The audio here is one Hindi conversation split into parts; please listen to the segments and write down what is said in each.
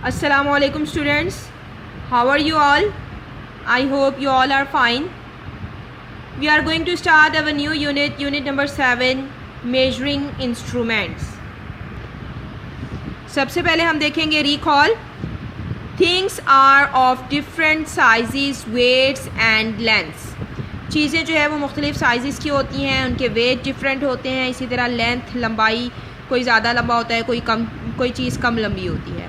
Assalamu alaikum students. How are you all? I hope you all are fine. We are going to start our new unit, unit number 7, measuring instruments. सबसे पहले हम देखेंगे recall. Things are of different sizes, weights and lengths. चीज़ें जो है वो मुख्तलिफ साइज़ की होती हैं, उनके वेट डिफरेंट होते हैं. इसी तरह लेंथ, लंबाई, कोई ज़्यादा लंबा होता है, कोई चीज़ कम लंबी होती है.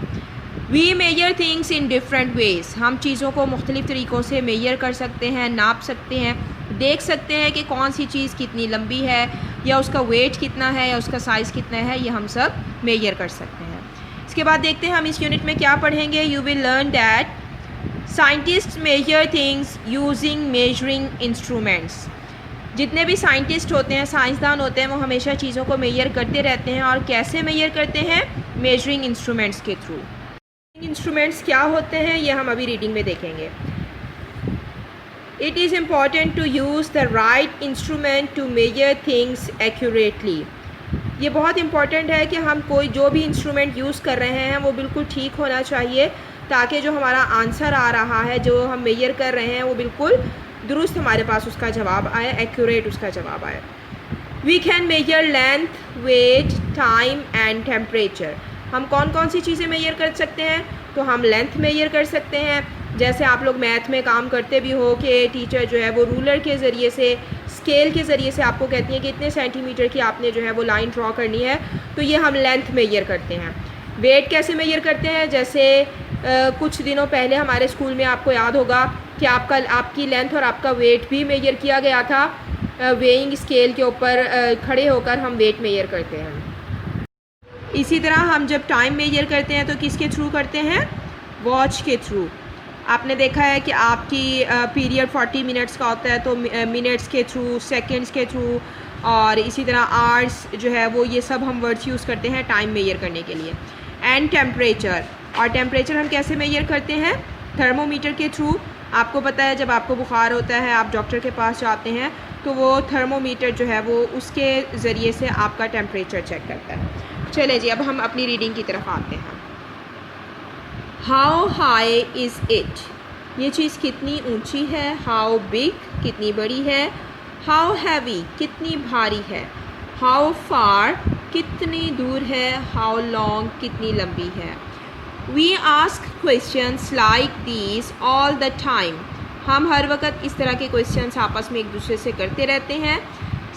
We measure things in different ways. हम चीज़ों को मुख्तलिफ़ तरीक़ों से मेजर कर सकते हैं, नाप सकते हैं, देख सकते हैं कि कौन सी चीज़ कितनी लंबी है, या उसका वेट कितना है, या उसका साइज़ कितना है. ये हम सब मेजर कर सकते हैं. इसके बाद देखते हैं हम इस यूनिट में क्या पढ़ेंगे. You will learn that scientist measure things using measuring instruments. जितने भी साइंटिस्ट होते हैं, साइंसदान होते हैं, वो हमेशा चीज़ों को मेजर करते रहते हैं. और कैसे मेजर करते हैं? मेजरिंग इंस्ट्रूमेंट्स के थ्रू. इंस्ट्रूमेंट्स क्या होते हैं ये हम अभी रीडिंग में देखेंगे. It is important to use the right instrument to measure things accurately. ये बहुत इम्पॉर्टेंट है कि हम कोई जो भी इंस्ट्रूमेंट यूज़ कर रहे हैं वो बिल्कुल ठीक होना चाहिए, ताकि जो हमारा आंसर आ रहा है, जो हम मेजर कर रहे हैं, वो बिल्कुल दुरुस्त हमारे पास उसका जवाब आए, एक्यूरेट उसका जवाब आए. We can measure length, weight, time and temperature. हम कौन कौन सी चीज़ें मेजर कर सकते हैं? तो हम लेंथ मेजर कर सकते हैं. जैसे आप लोग मैथ में काम करते भी हो कि टीचर जो है वो रूलर के ज़रिए से, स्केल के ज़रिए से आपको कहती हैं कि इतने सेंटीमीटर की आपने जो है वो लाइन ड्रॉ करनी है, तो ये हम लेंथ मेजर करते हैं. वेट कैसे मेजर करते हैं? जैसे कुछ दिनों पहले हमारे स्कूल में आपको याद होगा कि आपकी लेंथ और आपका वेट भी मेजर किया गया था. वेइंग स्केल के ऊपर खड़े होकर हम वेट मेजर करते हैं. इसी तरह हम जब टाइम मेजर करते हैं तो किसके थ्रू करते हैं? वॉच के थ्रू. आपने देखा है कि आपकी पीरियड 40 मिनट्स का होता है, तो मिनट्स के थ्रू, सेकंड्स के थ्रू, और इसी तरह आवर्स जो है वो, ये सब हम वर्ड्स यूज़ करते हैं टाइम मेजर करने के लिए. And temperature. और टेम्परेचर हम कैसे मेजर करते हैं? थर्मोमीटर के थ्रू. आपको पता है जब आपको बुखार होता है, आप डॉक्टर के पास जाते हैं, तो वो थर्मोमीटर जो है वो उसके ज़रिए से आपका टेम्परेचर चेक करता है. चले जी, अब हम अपनी रीडिंग की तरफ आते हैं. How high is it. ये चीज़ कितनी ऊंची है. हाउ बिग, कितनी बड़ी है. हाउ हैवी, कितनी भारी है. हाउ फार, कितनी दूर है. हाउ लॉन्ग, कितनी लंबी है. We ask questions like these all the time. हम हर वक्त इस तरह के क्वेश्चंस आपस में एक दूसरे से करते रहते हैं.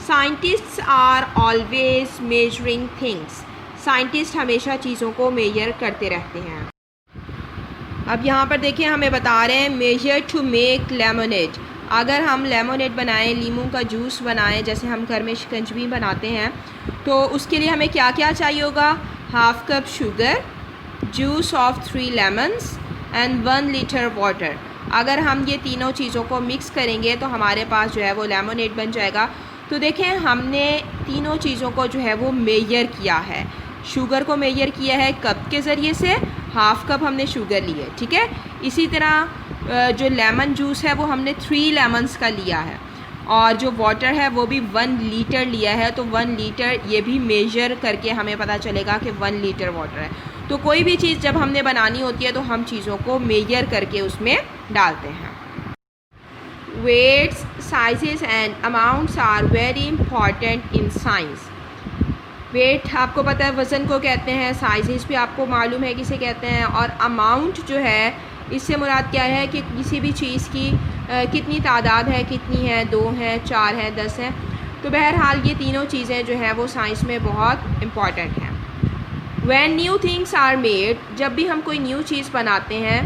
Scientists are always measuring things. Scientist हमेशा चीज़ों को मेजर करते रहते हैं. अब यहाँ पर देखिए हमें बता रहे हैं मेजर टू मेक लेमोनेड. अगर हम लेमोनेड बनाएं, लीमू का जूस बनाएं, जैसे हम घर में शिकंजवी बनाते हैं, तो उसके लिए हमें क्या क्या चाहिए होगा? Half cup sugar, juice of 3 lemons and 1 litre water. अगर हम ये तीनों चीज़ों को मिक्स करेंगे तो हमारे पास जो है वो लेमोनेड बन जाएगा. तो देखें हमने तीनों चीज़ों को जो है वो मेजर किया है. शुगर को मेजर किया है कप के ज़रिए से, हाफ़ कप हमने शुगर ली है, ठीक है. इसी तरह जो लेमन जूस है वो हमने 3 लेमन्स का लिया है, और जो वाटर है वो भी 1 लीटर लिया है. तो 1 लीटर ये भी मेजर करके हमें पता चलेगा कि 1 लीटर वाटर है. तो कोई भी चीज़ जब हमने बनानी होती है तो हम चीज़ों को मेजर करके उसमें डालते हैं. Weights, sizes and amounts are very important in science. Weight आपको पता है वज़न को कहते हैं, साइजेस भी आपको मालूम है किसे कहते हैं, और अमाउंट जो है इससे मुराद क्या है कि किसी भी चीज़ की कितनी तादाद है, कितनी है, 2 है, 4 है, 10 है. तो बहरहाल ये तीनों चीज़ें जो हैं वो साइंस में बहुत इम्पॉर्टेंट हैं. When new things are made. जब भी हम कोई न्यू चीज़ बनाते हैं,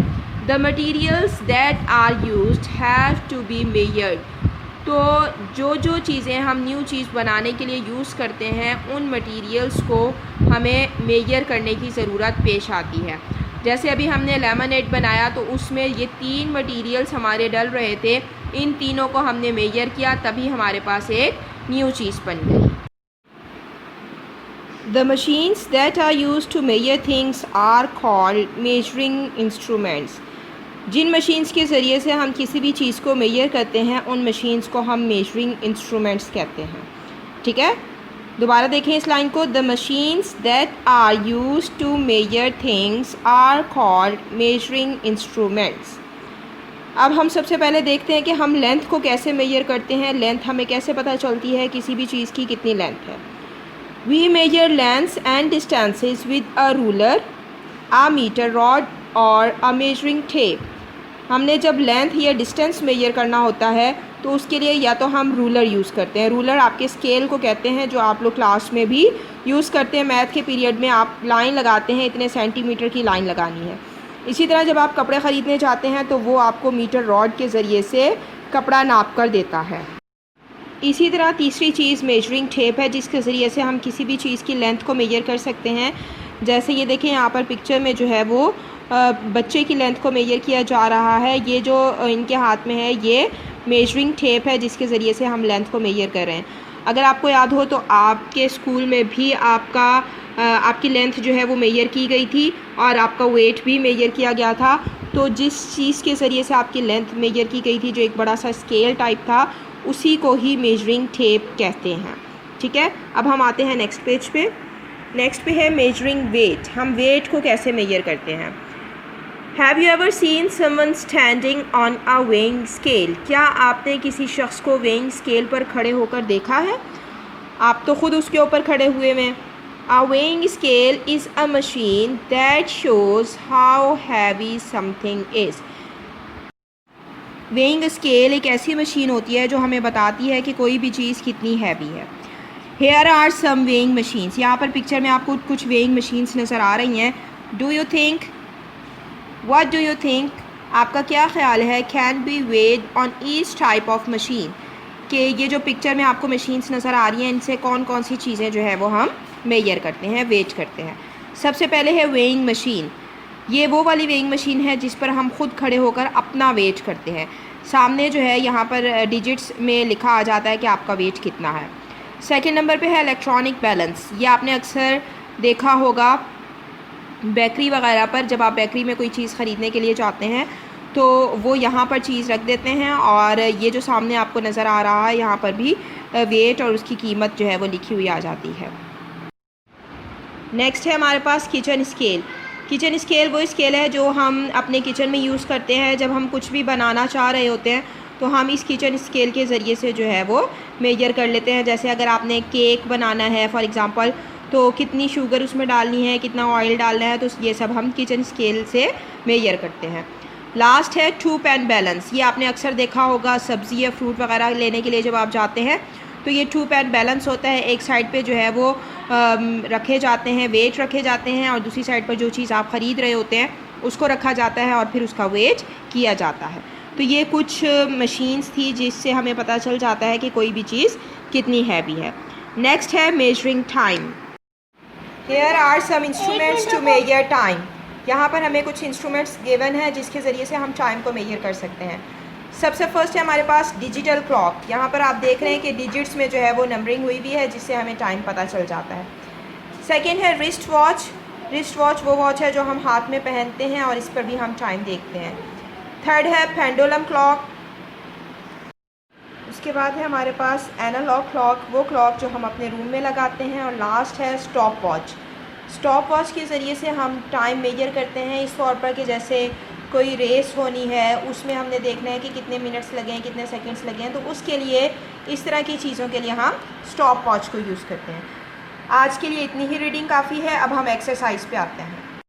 the materials that are used have to be measured. तो जो चीज़ें हम न्यू चीज़ बनाने के लिए यूज़ करते हैं, उन मटीरियल्स को हमें मेजर करने की ज़रूरत पेश आती है. जैसे अभी हमने लेमनेड बनाया तो उसमें ये 3 मटीरियल्स हमारे डल रहे थे. इन तीनों को हमने मेजर किया, तभी हमारे पास एक न्यू चीज़ बन गई. The machines that are used to measure things are called measuring instruments. जिन मशीन्स के ज़रिए से हम किसी भी चीज़ को मेजर करते हैं, उन मशीन्स को हम मेजरिंग इंस्ट्रूमेंट्स कहते हैं, ठीक है. दोबारा देखें इस लाइन को, the machines that are use to measure things are called measuring instruments. अब हम सबसे पहले देखते हैं कि हम लेंथ को कैसे मेजर करते हैं। लेंथ हमें कैसे पता चलती है किसी भी चीज़ की कितनी लेंथ है। We measure lengths and distances with a ruler, a metre rod और अ मेजरिंग टेप। हमने जब लेंथ या डिस्टेंस मेजर करना होता है तो उसके लिए या तो हम रूलर यूज़ करते हैं। रूलर आपके स्केल को कहते हैं, जो आप लोग क्लास में भी यूज़ करते हैं। मैथ के पीरियड में आप लाइन लगाते हैं, इतने सेंटीमीटर की लाइन लगानी है। इसी तरह जब आप कपड़े ख़रीदने जाते हैं तो वो आपको मीटर रॉड के ज़रिए से कपड़ा नाप कर देता है। इसी तरह तीसरी चीज़ मेजरिंग टेप है, जिसके ज़रिए से हम किसी भी चीज़ की लेंथ को मेजर कर सकते हैं। जैसे ये देखें यहाँ पर पिक्चर में जो है वो बच्चे की लेंथ को मेजर किया जा रहा है। ये जो इनके हाथ में है ये मेजरिंग टेप है, जिसके ज़रिए से हम लेंथ को मेजर कर रहे हैं। अगर आपको याद हो तो आपके स्कूल में भी आपकी लेंथ जो है वो मेजर की गई थी और आपका वेट भी मेजर किया गया था। तो जिस चीज़ के ज़रिए से आपकी लेंथ मेजर की गई थी, जो एक बड़ा सा स्केल टाइप था, उसी को ही मेजरिंग टेप कहते हैं। ठीक है, अब हम आते हैं नेक्स्ट पेज पे। नेक्स्ट पे है मेजरिंग वेट। हम वेट को कैसे मेजर करते हैं। Have you ever seen someone standing on a weighing scale. क्या आपने किसी शख्स को वेइंग स्केल पर खड़े होकर देखा है। आप तो ख़ुद उसके ऊपर खड़े हुए हैं। A weighing scale is a machine that shows how heavy something is. Weighing scale एक ऐसी मशीन होती है जो हमें बताती है कि कोई भी चीज़ कितनी हैवी है। Here are some weighing machines. यहाँ पर पिक्चर में आपको कुछ weighing machines नज़र आ रही हैं। Do you think? What do you think? आपका क्या ख्याल है can be weighed on each type of machine? कि ये जो पिक्चर में आपको मशीन्स नज़र आ रही हैं, इनसे कौन कौन सी चीज़ें जो है वो हम मेजर करते हैं, वेट करते हैं। सबसे पहले है वेइंग मशीन। ये वो वाली वेइंग मशीन है जिस पर हम खुद खड़े होकर अपना वेट करते हैं। सामने जो है यहाँ पर डिजिट्स में लिखा आ जाता है कि आपका वेट कितना है। सेकंड नंबर पे है इलेक्ट्रॉनिक बैलेंस। ये आपने अक्सर देखा होगा बेकरी वगैरह पर, जब आप बेकरी में कोई चीज़ ख़रीदने के लिए जाते हैं तो वो यहाँ पर चीज़ रख देते हैं और ये जो सामने आपको नज़र आ रहा है यहाँ पर भी वेट और उसकी कीमत जो है वो लिखी हुई आ जाती है। नेक्स्ट है हमारे पास किचन स्केल। किचन स्केल वो स्केल है जो हम अपने किचन में यूज़ करते हैं जब हम कुछ भी बनाना चाह रहे होते हैं, तो हम इस किचन स्केल के ज़रिए से जो है वो मेजर कर लेते हैं। जैसे अगर आपने केक बनाना है फॉर एग्ज़ाम्पल, तो कितनी शुगर उसमें डालनी है, कितना ऑयल डालना है, तो ये सब हम किचन स्केल से मेजर करते हैं। लास्ट है टू पैन बैलेंस। ये आपने अक्सर देखा होगा सब्ज़ी या फ्रूट वगैरह लेने के लिए जब आप जाते हैं तो ये टू पैन बैलेंस होता है। एक साइड पे जो है वो रखे जाते हैं, वेट रखे जाते हैं, और दूसरी साइड पर जो चीज़ आप ख़रीद रहे होते हैं उसको रखा जाता है और फिर उसका वेट किया जाता है। तो ये कुछ मशीन्स थी जिससे हमें पता चल जाता है कि कोई भी चीज़ कितनी हैवी है। नेक्स्ट है measuring time. Here are some instruments to measure time. यहाँ पर हमें कुछ इंस्ट्रूमेंट्स गिवन है जिसके ज़रिए से हम टाइम को मेजर कर सकते हैं। सबसे फर्स्ट है हमारे पास डिजिटल क्लॉक। यहाँ पर आप देख रहे हैं कि डिजिट्स में जो है वो नंबरिंग हुई भी है जिससे हमें टाइम पता चल जाता है। सेकेंड है रिस्ट वॉच। रिस्ट वॉच वो वॉच है जो हम हाथ में पहनते हैं और इस पर भी हम टाइम देखते हैं। थर्ड है पेंडुलम क्लॉक। उसके बाद है हमारे पास एनालॉग क्लॉक, वो क्लॉक जो हम अपने रूम में लगाते हैं। और लास्ट है स्टॉप वॉच। स्टॉप वॉच के ज़रिए से हम टाइम मेजर करते हैं इस तौर पर कि जैसे कोई रेस होनी है, उसमें हमने देखना है कि कितने मिनट्स लगे हैं, कितने सेकंड्स लगे हैं, तो उसके लिए इस तरह की चीज़ों के लिए हम स्टॉप वॉच को यूज़ करते हैं। आज के लिए इतनी ही रीडिंग काफ़ी है। अब हम एक्सरसाइज पे आते हैं।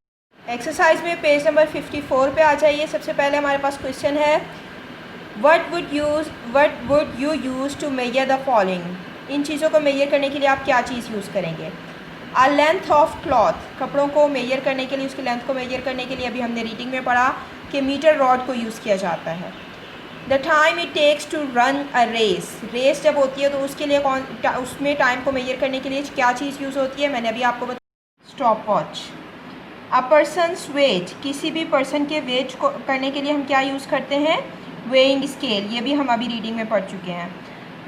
एक्सरसाइज में पेज नंबर 54 पे आ जाइए। सबसे पहले हमारे पास क्वेश्चन है what would you use to measure the following. इन चीज़ों को मेजर करने के लिए आप क्या चीज़ यूज़ करेंगे। आ लेंथ ऑफ क्लॉथ, कपड़ों को मेजर करने के लिए, उसकी लेंथ को मेजर करने के लिए अभी हमने रीडिंग में पढ़ा कि मीटर रॉड को यूज़ किया जाता है। The time it takes to run a race, race जब होती है तो उसके लिए उसमें टाइम को मेजर करने के लिए क्या चीज़ यूज़ होती है, मैंने अभी आपको बताया stop watch. A person's weight, किसी भी पर्सन के वेट को करने के लिए हम क्या यूज़ करते हैं, वेइंग स्केल, ये भी हम अभी रीडिंग में पढ़ चुके हैं।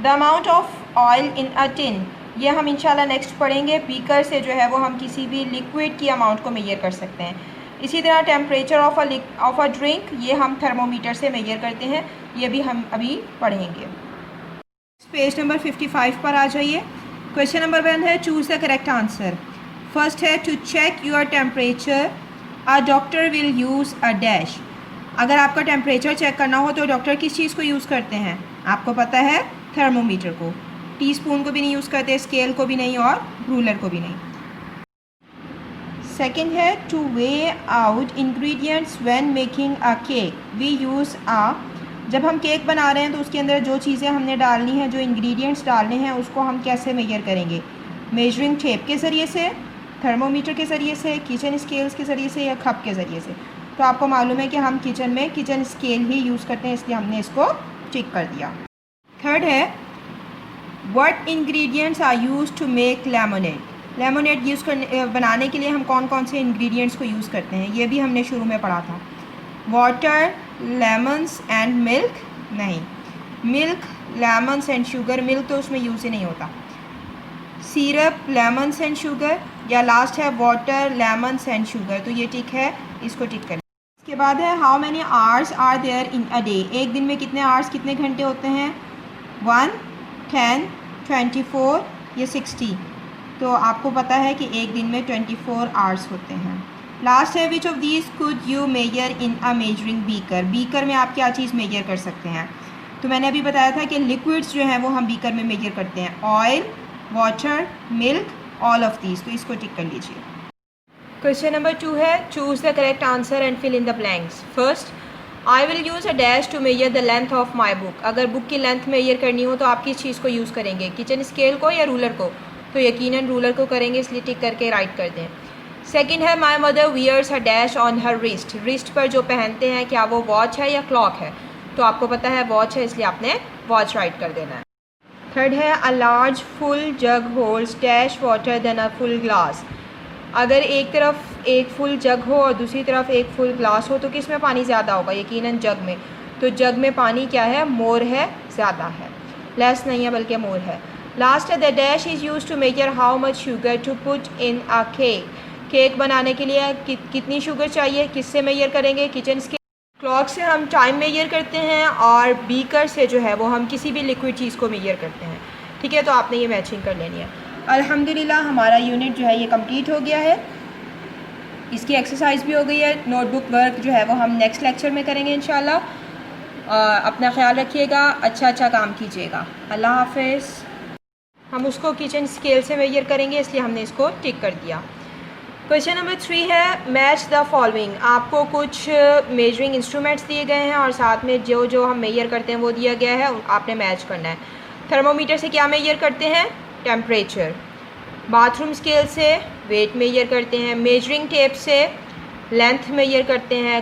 The amount of oil in a tin, ये हम इंशाल्लाह नेक्स्ट पढ़ेंगे। बीकर से जो है वो हम किसी भी लिक्विड की अमाउंट को मेजर कर सकते हैं। इसी तरह टेम्परेचर ऑफ अ ड्रिंक, ये हम थर्मोमीटर से मेजर करते हैं, ये भी हम अभी पढ़ेंगे। पेज नंबर 55 पर आ जाइए। क्वेश्चन नंबर 1 है choose the correct answer. First है to check your temperature a doctor will use a dash. अगर आपका टेम्परेचर चेक करना हो तो डॉक्टर किस चीज़ को यूज़ करते हैं? आपको पता है, थर्मोमीटर को। टीस्पून को भी नहीं यूज़ करते, स्केल को भी नहीं और रूलर को भी नहीं। सेकंड है to weigh out ingredients when making a cake we use a. जब हम केक बना रहे हैं तो उसके अंदर जो चीज़ें हमने डालनी है, जो इंग्रेडिएंट्स डालने हैं, उसको हम कैसे मेजर करेंगे? मेजरिंग टेप के ज़रिए से, थर्मोमीटर के ज़रिए से, किचन स्केल्स के ज़रिए से या कप के ज़रिए से। तो आपको मालूम है कि हम किचन में किचन स्केल ही यूज़ करते हैं, इसलिए हमने इसको टिक कर दिया। थर्ड है what ingredients are use to make lemonade. Lemonade use करने बनाने के लिए हम कौन कौन से इंग्रेडिएंट्स को यूज़ करते हैं? ये भी हमने शुरू में पढ़ा था। Water, lemons and milk. नहीं, milk, lemons and sugar. Milk तो उसमें यूज़ ही नहीं होता। सिरप, लेमन्स एंड शुगर, या लास्ट है वाटर, लेमन्स एंड शुगर। तो ये टिक है, इसको टिक करें। इसके बाद है how many hours are there in a day. एक दिन में कितने आवर्स, कितने घंटे होते हैं? 1, 10, 24 या 60। तो आपको पता है कि एक दिन में 24 आवर्स होते हैं। लास्ट है which of these could you measure in a measuring beaker. Beaker में आप क्या चीज़ मेजर कर सकते हैं? तो मैंने अभी बताया था कि लिक्विड्स जो हैं वो हम बीकर में मेजर करते हैं। Oil, water, milk, all of these. तो इसको टिक कर लीजिए। क्वेश्चन नंबर 2 है choose the correct answer and fill in the blanks. First, I will use a dash to measure the length of my book. अगर बुक की लेंथ मेजर करनी हो तो आप किस चीज़ को यूज़ करेंगे? किचन स्केल को या रूलर को? तो यकीनन रूलर को करेंगे, इसलिए टिक करके राइट कर दें। सेकंड है my mother wears a dash on her wrist. Wrist पर जो पहनते हैं क्या वो वॉच है या क्लॉक है? तो आपको पता है वॉच है, इसलिए आपने वॉच राइट कर देना है। थर्ड है a large full jug holds dash water then a full glass. अगर एक तरफ एक फुल जग हो और दूसरी तरफ एक फुल ग्लास हो तो किस में पानी ज़्यादा होगा? यकीनन जग में। तो जग में पानी क्या है? मोर है, ज़्यादा है। लेस नहीं है बल्कि मोर है। लास्ट है the dash is use to measure how much sugar to put in a cake. Cake बनाने के लिए कितनी शुगर चाहिए, किससे मेजर करेंगे? Kitchen scale. क्लॉक से हम टाइम मेजर करते हैं और बीकर से जो है वो हम किसी भी लिक्विड चीज़ को मेजर करते हैं। ठीक है, तो आपने ये मैचिंग कर लेनी है। अल्हम्दुलिल्लाह हमारा यूनिट जो है ये कंप्लीट हो गया है। इसकी एक्सरसाइज भी हो गई है। नोटबुक वर्क जो है वो हम नेक्स्ट लेक्चर में करेंगे इंशाल्लाह। अपना ख्याल रखिएगा, अच्छा काम कीजिएगा। अल्लाह हाफिज़। हम उसको किचन स्केल से मेजर करेंगे, इसलिए हमने इसको टिक कर दिया। क्वेश्चन नंबर 3 है मैच द फॉलोइंग। आपको कुछ मेजरिंग इंस्ट्रूमेंट्स दिए गए हैं और साथ में जो जो हम मेजर करते हैं वो दिया गया है, आपने मैच करना है। थर्मोमीटर से क्या मेजर करते हैं? टेम्परेचर। बाथरूम स्केल से वेट मेजर करते हैं। मेजरिंग टेप से लेंथ मेजर करते हैं।